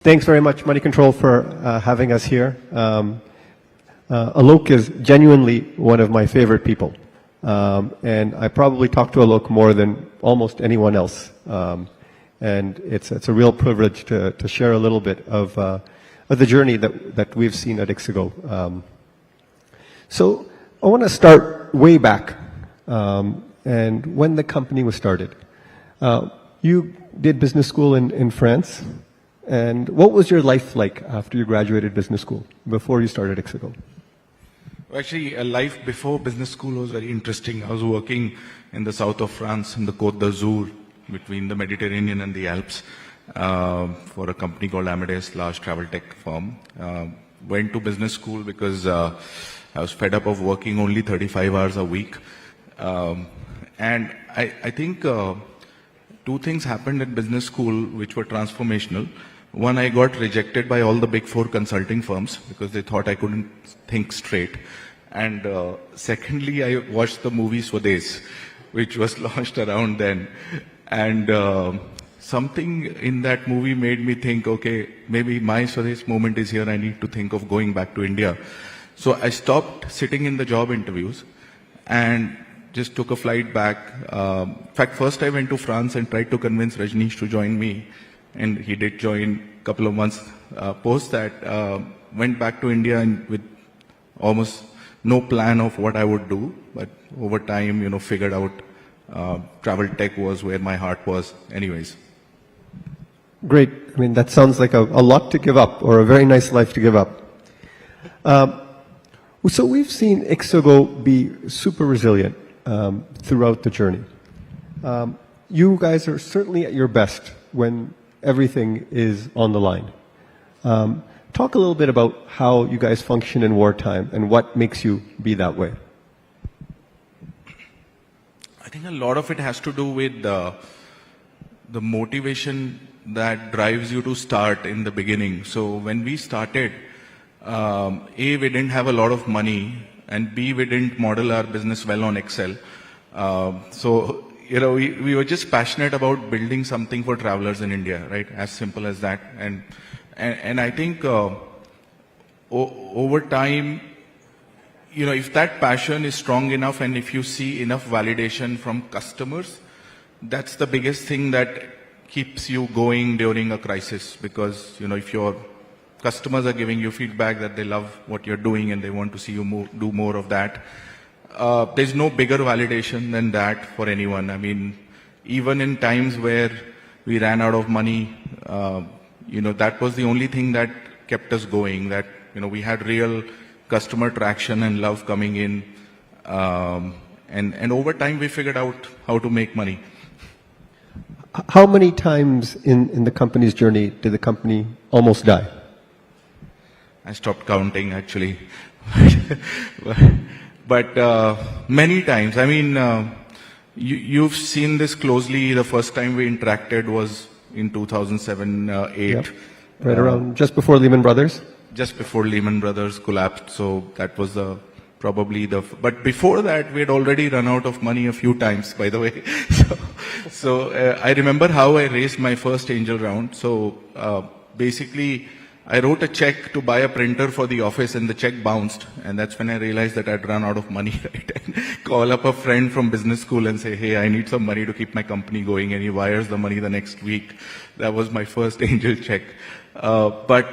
Thanks very much, Moneycontrol, for having us here. Alok is genuinely one of my favorite people. And I probably talk to Alok more than almost anyone else. And it's a real privilege to share a little bit of the journey that we've seen at Ixigo. So I want to start way back, and when the company was started. You did business school in France. And what was your life like after you graduated business school, before you started Ixigo? Actually, a life before business school was very interesting. I was working in the south of France, in the Côte d'Azur, between the Mediterranean and the Alps, for a company called Amadeus, large travel tech firm. Went to business school because I was fed up of working only 35 hours a week. And I think two things happened at business school which were transformational. One, I got rejected by all the big four consulting firms because they thought I couldn't think straight. And secondly, I watched the movie Swades, which was launched around then. And something in that movie made me think, okay, maybe my Swades moment is here. I need to think of going back to India. So I stopped sitting in the job interviews and just took a flight back. In fact, first I went to France and tried to convince Rajneesh to join me. And he did join a couple of months post that. Went back to India and with almost no plan of what I would do. But over time, figured out travel tech was where my heart was anyways. Great. I mean, that sounds like a lot to give up, or a very nice life to give up. So we've seen Ixigo be super resilient throughout the journey. You guys are certainly at your best when everything is on the line. Talk a little bit about how you guys function in wartime and what makes you be that way. I think a lot of it has to do with the motivation that drives you to start in the beginning. So when we started, A, we didn't have a lot of money, and B, we didn't model our business well on Excel. So we were just passionate about building something for travelers in India, right? As simple as that. And I think over time, if that passion is strong enough and if you see enough validation from customers, that's the biggest thing that keeps you going during a crisis. Because, if your customers are giving you feedback that they love what you're doing and they want to see you do more of that, there's no bigger validation than that for anyone. I mean, even in times where we ran out of money, that was the only thing that kept us going, that, we had real customer traction and love coming in. And over time, we figured out how to make money. How many times in the company's journey did the company almost die? I stopped counting, actually. But many times. I mean, you've seen this closely. The first time we interacted was in 2007-8. Yep. Right around just before Lehman Brothers? Just before Lehman Brothers collapsed. So that was but before that, we had already run out of money a few times, by the way. So I remember how I raised my first angel round. So basically, I wrote a check to buy a printer for the office and the check bounced. And that's when I realized that I'd run out of money, right? And call up a friend from business school and say, hey, I need some money to keep my company going. And he wires the money the next week. That was my first angel check. But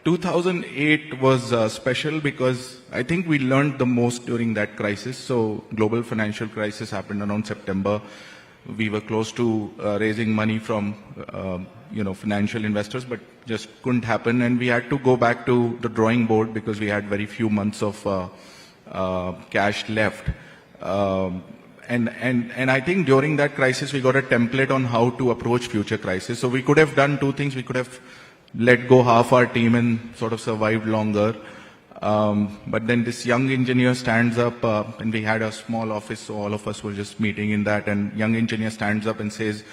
2008 was special because I think we learned the most during that crisis. So global financial crisis happened around September. We were close to raising money from, financial investors, but just couldn't happen. And we had to go back to the drawing board because we had very few months of cash left. And I think during that crisis, we got a template on how to approach future crisis. So we could have done two things. We could have let go half our team and sort of survived longer. But then this young engineer stands up, and we had a small office, so all of us were just meeting in that, and young engineer stands up and says,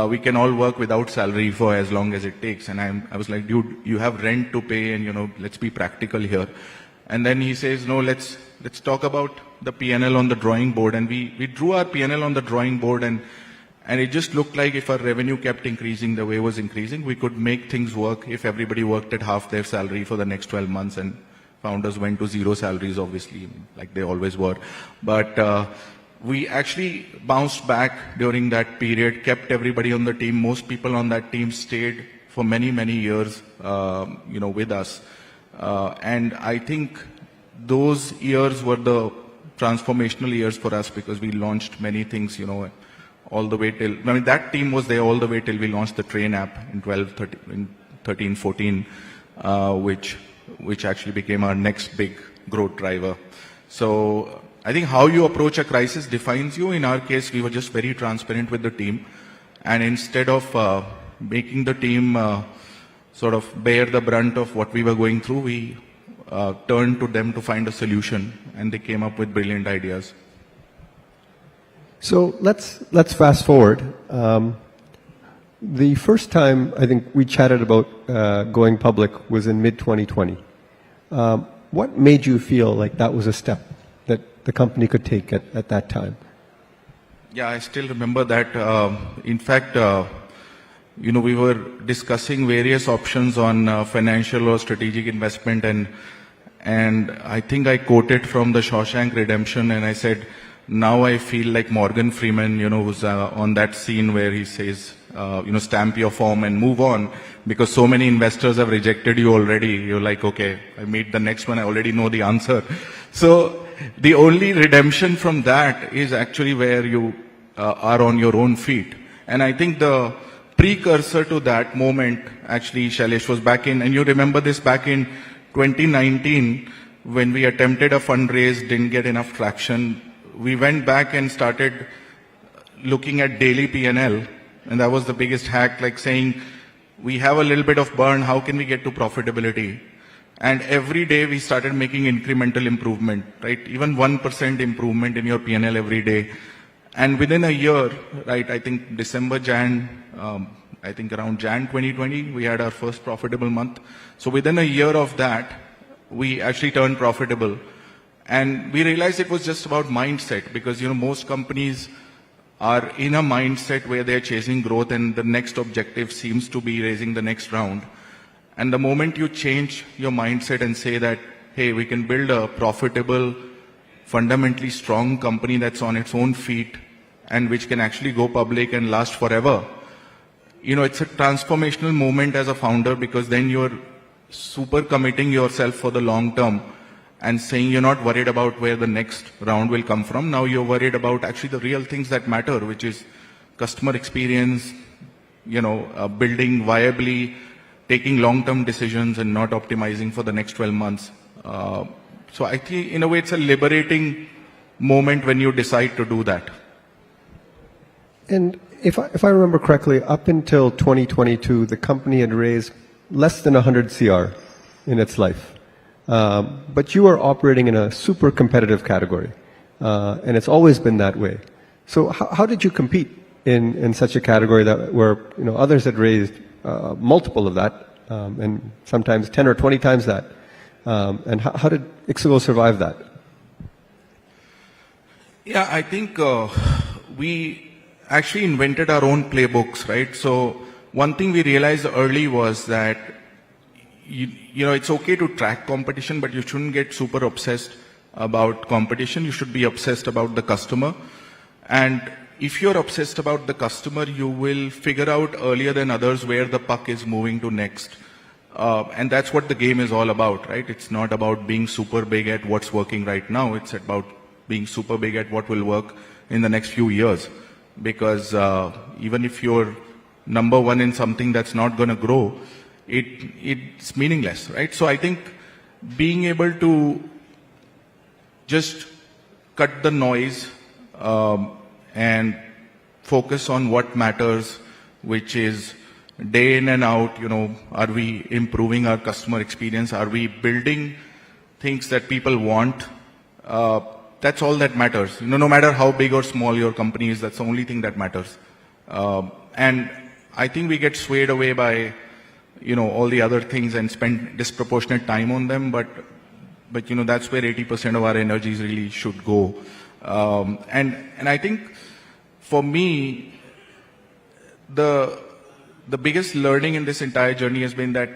we can all work without salary for as long as it takes. And I was like, dude, you have rent to pay, and let's be practical here. And then he says, no, let's talk about the P&L on the drawing board. And we drew our P&L on the drawing board, and And it just looked like if our revenue kept increasing the way it was increasing, we could make things work if everybody worked at half their salary for the next 12 months and founders went to zero salaries, obviously, like they always were. But we actually bounced back during that period, kept everybody on the team. Most people on that team stayed for many, many years, with us. And I think those years were the transformational years for us because we launched many things, all the way till, that team was there all the way till we launched the Train app in 13, 14, which actually became our next big growth driver. So I think how you approach a crisis defines you. In our case, we were just very transparent with the team. And instead of making the team sort of bear the brunt of what we were going through, we turned to them to find a solution, and they came up with brilliant ideas. So let's fast forward. The first time I think we chatted about going public was in mid-2020. What made you feel like that was a step that the company could take at that time? Yeah, I still remember that. In fact, we were discussing various options on financial or strategic investment, and I think I quoted from the Shawshank Redemption, and I said, now I feel like Morgan Freeman, who's on that scene where he says, stamp your form and move on, because so many investors have rejected you already. You're like, okay, I meet the next one, I already know the answer. So the only redemption from that is actually where you are on your own feet. And I think the precursor to that moment, actually, Shailesh, was back in, and you remember this back in 2019, when we attempted a fundraise, didn't get enough traction. We went back and started looking at daily P&L, and that was the biggest hack, like saying, we have a little bit of burn, how can we get to profitability? And every day we started making incremental improvement, right? Even 1% improvement in your P&L every day. And within a year, right, I think December, I think around Jan 2020, we had our first profitable month. So within a year of that, we actually turned profitable. And we realized it was just about mindset, because, most companies are in a mindset where they're chasing growth and the next objective seems to be raising the next round. And the moment you change your mindset and say that, hey, we can build a profitable, fundamentally strong company that's on its own feet and which can actually go public and last forever, it's a transformational moment as a founder, because then you're super committing yourself for the long term and saying you're not worried about where the next round will come from. Now you're worried about actually the real things that matter, which is customer experience, building viably, taking long-term decisions and not optimizing for the next 12 months. So I think in a way it's a liberating moment when you decide to do that. And if I remember correctly, up until 2022, the company had raised less than 100 CR in its life. But you are operating in a super competitive category, and it's always been that way. So how did you compete in such a category where others had raised multiple of that, and sometimes 10 or 20 times that? And how did Ixigo survive that? Yeah, I think we actually invented our own playbooks, right? So one thing we realized early was that it's okay to track competition, but you shouldn't get super obsessed about competition. You should be obsessed about the customer. And if you're obsessed about the customer, you will figure out earlier than others where the puck is moving to next. And that's what the game is all about, right? It's not about being super big at what's working right now. It's about being super big at what will work in the next few years. Because even if you're number one in something that's not going to grow, it's meaningless, right? So I think being able to just cut the noise and focus on what matters, which is day in and out, are we improving our customer experience? Are we building things that people want? That's all that matters. No matter how big or small your company is, that's the only thing that matters. And I think we get swayed away by all the other things and spend disproportionate time on them, but that's where 80% of our energies really should go. And I think for me, the biggest learning in this entire journey has been that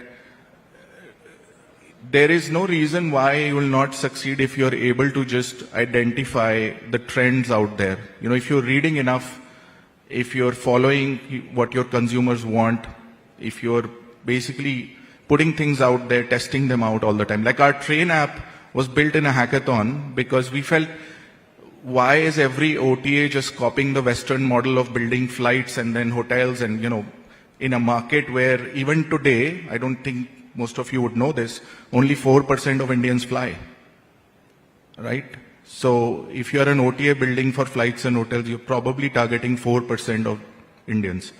there is no reason why you will not succeed if you're able to just identify the trends out there. If you're reading enough, if you're following what your consumers want, if you're basically putting things out there, testing them out all the time. Like our train app was built in a hackathon because we felt, why is every OTA just copying the Western model of building flights and then hotels and, in a market where even today, I don't think most of you would know this, only 4% of Indians fly, right? So if you're an OTA building for flights and hotels, you're probably targeting 4% of Indians.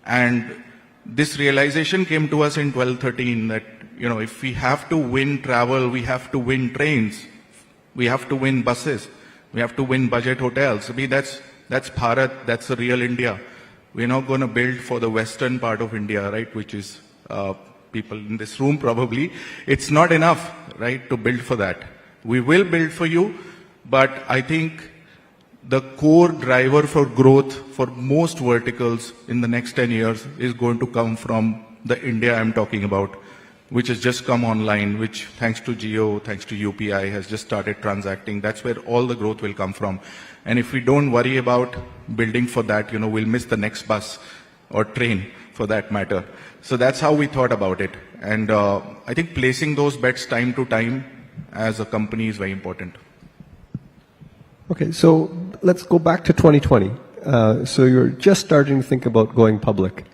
And this realization came to us in 12-13 that, if we have to win travel, we have to win trains, we have to win buses, we have to win budget hotels. That's Bharat, that's the real India. We're not going to build for the western part of India, right, which is people in this room probably. It's not enough, right, to build for that. We will build for you, but I think the core driver for growth for most verticals in the next 10 years is going to come from the India I'm talking about, which has just come online, which thanks to Jio, thanks to UPI has just started transacting. That's where all the growth will come from. And if we don't worry about building for that, we'll miss the next bus or train for that matter. So that's how we thought about it. And I think placing those bets time to time as a company is very important. Okay, so let's go back to 2020. So you're just starting to think about going public.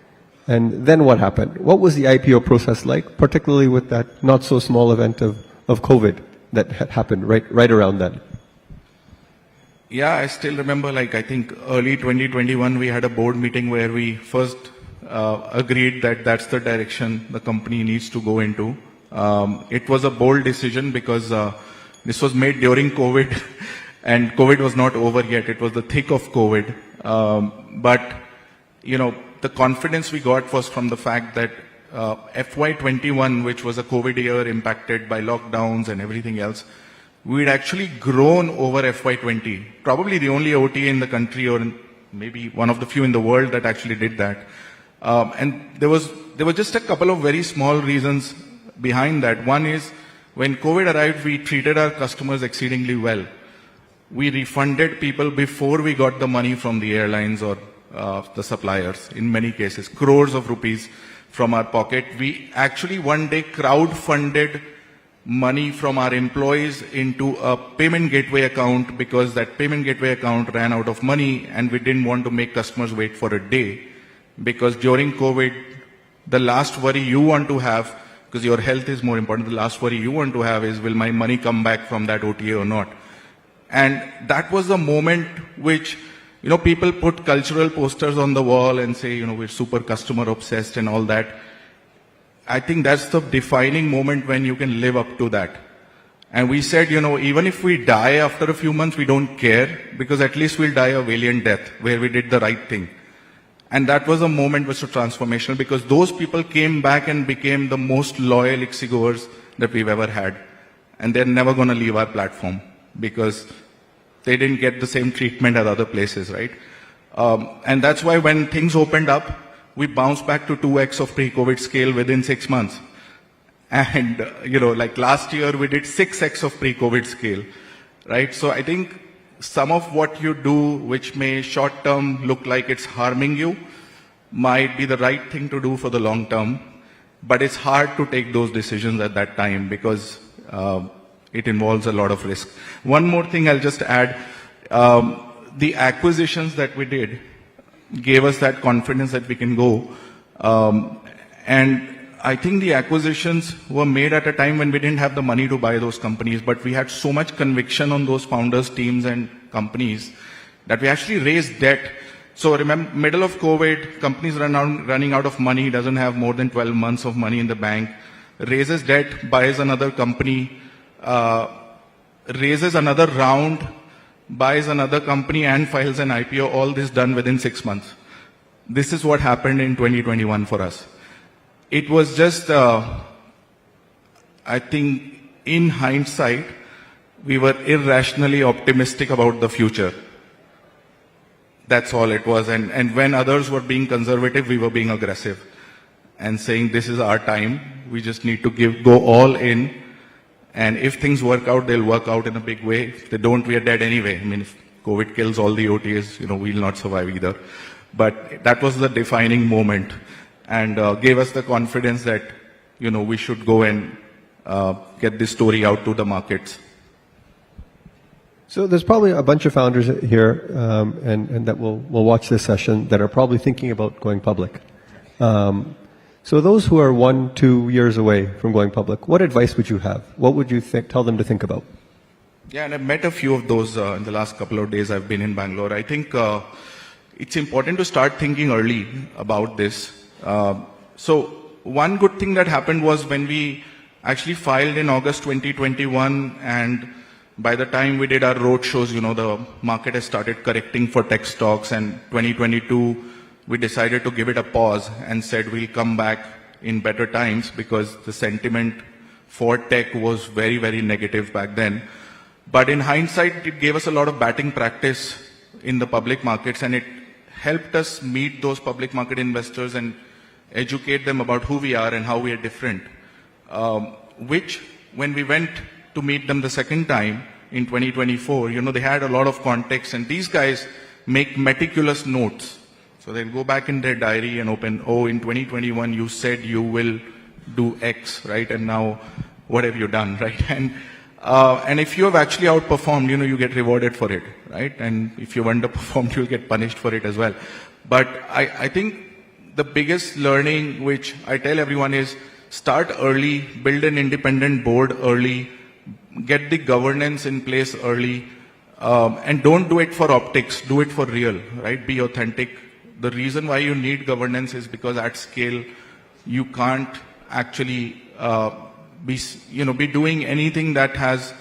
And then what happened? What was the IPO process like, particularly with that not so small event of COVID that had happened right around then? Yeah, I still remember, I think early 2021, we had a board meeting where we first agreed that that's the direction the company needs to go into. It was a bold decision because this was made during COVID and COVID was not over yet. It was the thick of COVID. But, the confidence we got was from the fact that FY21, which was a COVID year impacted by lockdowns and everything else, we'd actually grown over FY20. Probably the only OTA in the country, or maybe one of the few in the world that actually did that. And there were just a couple of very small reasons behind that. One is, when COVID arrived, we treated our customers exceedingly well. We refunded people before we got the money from the airlines or the suppliers, in many cases, crores of rupees from our pocket. We actually one day crowd-funded money from our employees into a payment gateway account because that payment gateway account ran out of money and we didn't want to make customers wait for a day. Because during COVID, the last worry you want to have, because your health is more important, the last worry you want to have is, will my money come back from that OTA or not? And that was the moment which, people put cultural posters on the wall and say, we're super customer obsessed and all that. I think that's the defining moment when you can live up to that. And we said, even if we die after a few months, we don't care, because at least we'll die a valiant death where we did the right thing. And that was a moment which was transformational, because those people came back and became the most loyal Ixigos that we've ever had. And they're never going to leave our platform because they didn't get the same treatment at other places, right? And that's why when things opened up, we bounced back to 2x of pre-COVID scale within 6 months. And, like last year, we did 6x of pre-COVID scale, right? So I think some of what you do, which may short-term look like it's harming you, might be the right thing to do for the long term. But it's hard to take those decisions at that time because it involves a lot of risk. One more thing I'll just add. The acquisitions that we did gave us that confidence that we can go. And I think the acquisitions were made at a time when we didn't have the money to buy those companies, but we had so much conviction on those founders, teams and companies that we actually raised debt. So remember, middle of COVID, companies running out of money, doesn't have more than 12 months of money in the bank, raises debt, buys another company, raises another round, buys another company and files an IPO, all this done within 6 months. This is what happened in 2021 for us. It was just, I think, in hindsight, we were irrationally optimistic about the future. That's all it was. And when others were being conservative, we were being aggressive and saying, this is our time. We just need to go all in. And if things work out, they'll work out in a big way. If they don't, we are dead anyway. I mean, if COVID kills all the OTAs, we'll not survive either. But that was the defining moment and gave us the confidence that, we should go and get this story out to the markets. So there's probably a bunch of founders here and that will watch this session that are probably thinking about going public. So those who are 1-2 years away from going public, what advice would you have? What would you tell them to think about? Yeah, and I've met a few of those in the last couple of days I've been in Bangalore. I think it's important to start thinking early about this. So one good thing that happened was when we actually filed in August 2021, and by the time we did our road shows, the market has started correcting for tech stocks, and 2022, we decided to give it a pause and said we'll come back in better times because the sentiment for tech was very, very negative back then. But in hindsight, it gave us a lot of batting practice in the public markets, and it helped us meet those public market investors and educate them about who we are and how we are different. Which, when we went to meet them the second time in 2024, they had a lot of context, and these guys make meticulous notes. So they'll go back in their diary and open, in 2021 you said you will do X, right? And now what have you done, right? And if you have actually outperformed, you get rewarded for it, right? And if you've underperformed, you'll get punished for it as well. But I think the biggest learning which I tell everyone is start early, build an independent board early, get the governance in place early, and don't do it for optics, do it for real, right? Be authentic. The reason why you need governance is because at scale, you can't actually be doing anything that has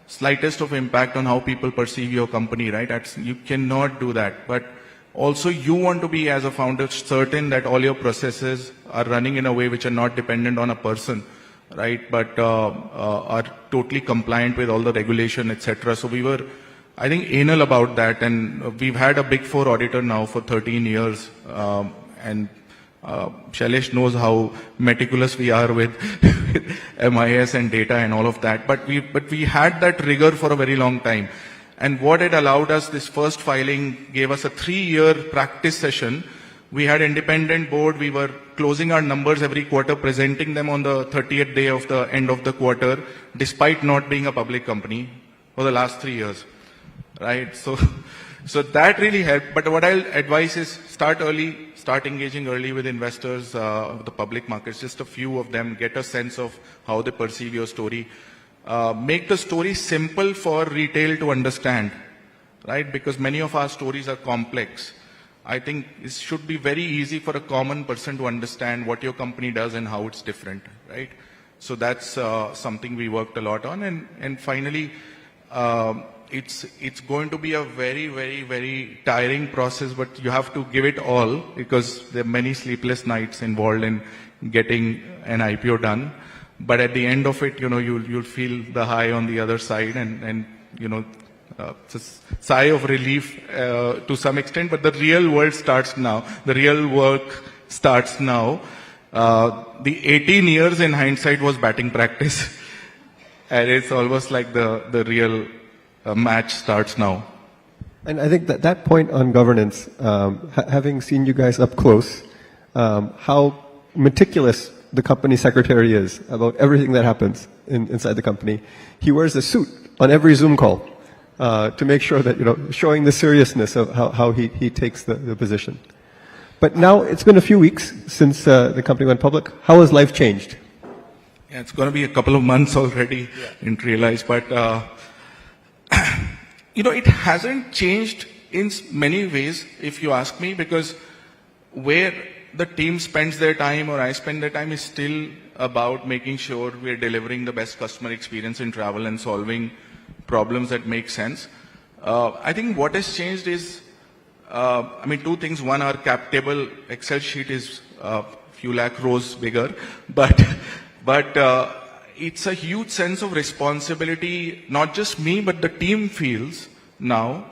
slightest of impact on how people perceive your company, right? You cannot do that. But also you want to be, as a founder, certain that all your processes are running in a way which are not dependent on a person, right? But are totally compliant with all the regulation, etc. So we were, I think, anal about that, and we've had a Big Four auditor now for 13 years, and Shailesh knows how meticulous we are with MIS and data and all of that. But we had that rigor for a very long time, and what it allowed us, this first filing gave us a 3-year practice session. We had independent board. We were closing our numbers every quarter, presenting them on the 30th day of the end of the quarter, despite not being a public company for the last 3 years. Right, so that really helped. But what I'll advise is start early, start engaging early with investors of the public markets, just a few of them, get a sense of how they perceive your story. Make the story simple for retail to understand, right? Because many of our stories are complex. I think it should be very easy for a common person to understand what your company does and how it's different, right? So that's something we worked a lot on. And finally, it's going to be a very, very, very tiring process, but you have to give it all because there are many sleepless nights involved in getting an IPO done. But at the end of it, you'll feel the high on the other side, and it's a sigh of relief to some extent. But the real world starts now. The real work starts now. The 18 years in hindsight was batting practice, and it's almost like the real match starts now. And I think that point on governance, having seen you guys up close, how meticulous the company secretary is about everything that happens inside the company. He wears a suit on every Zoom call to make sure that, showing the seriousness of how he takes the position. But now it's been a few weeks since the company went public. How has life changed? Yeah, it's going to be a couple of months already, didn't realize, but it hasn't changed in many ways, if you ask me, because where the team spends their time or I spend their time is still about making sure we're delivering the best customer experience in travel and solving problems that make sense. I think what has changed is, two things. One, our cap table Excel sheet is a few lakh rows bigger, but it's a huge sense of responsibility, not just me, but the team feels now,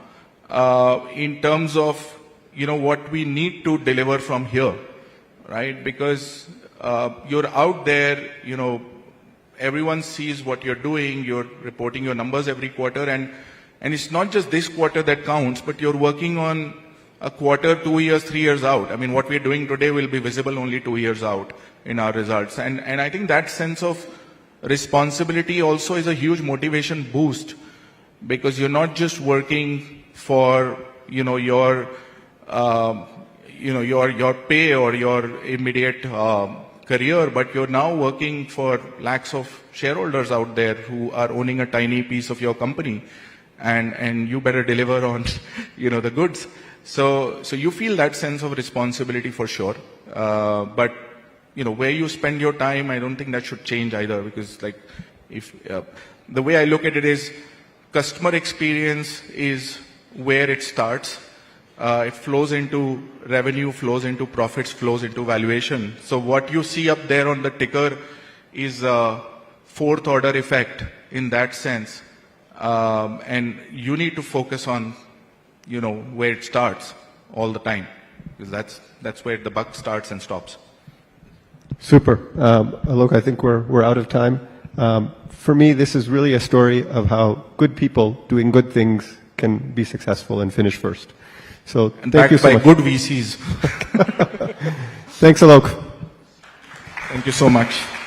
in terms of what we need to deliver from here, right? Because you're out there, everyone sees what you're doing, you're reporting your numbers every quarter, and it's not just this quarter that counts, but you're working on a quarter, 2 years, 3 years out. I mean, what we're doing today will be visible only 2 years out in our results. And I think that sense of responsibility also is a huge motivation boost, because you're not just working for, your pay or your immediate career, but you're now working for lakhs of shareholders out there who are owning a tiny piece of your company, and you better deliver on, the goods. So you feel that sense of responsibility for sure. But, where you spend your time, I don't think that should change either, because if the way I look at it is customer experience is where it starts. It flows into revenue, flows into profits, flows into valuation. So what you see up there on the ticker is a fourth order effect in that sense. And you need to focus on, where it starts all the time, because that's where the buck starts and stops. Super. Alok, I think we're out of time. For me, this is really a story of how good people doing good things can be successful and finish first. So And thank you backed so by much. good VCs. Thanks, Alok. Thank you so much.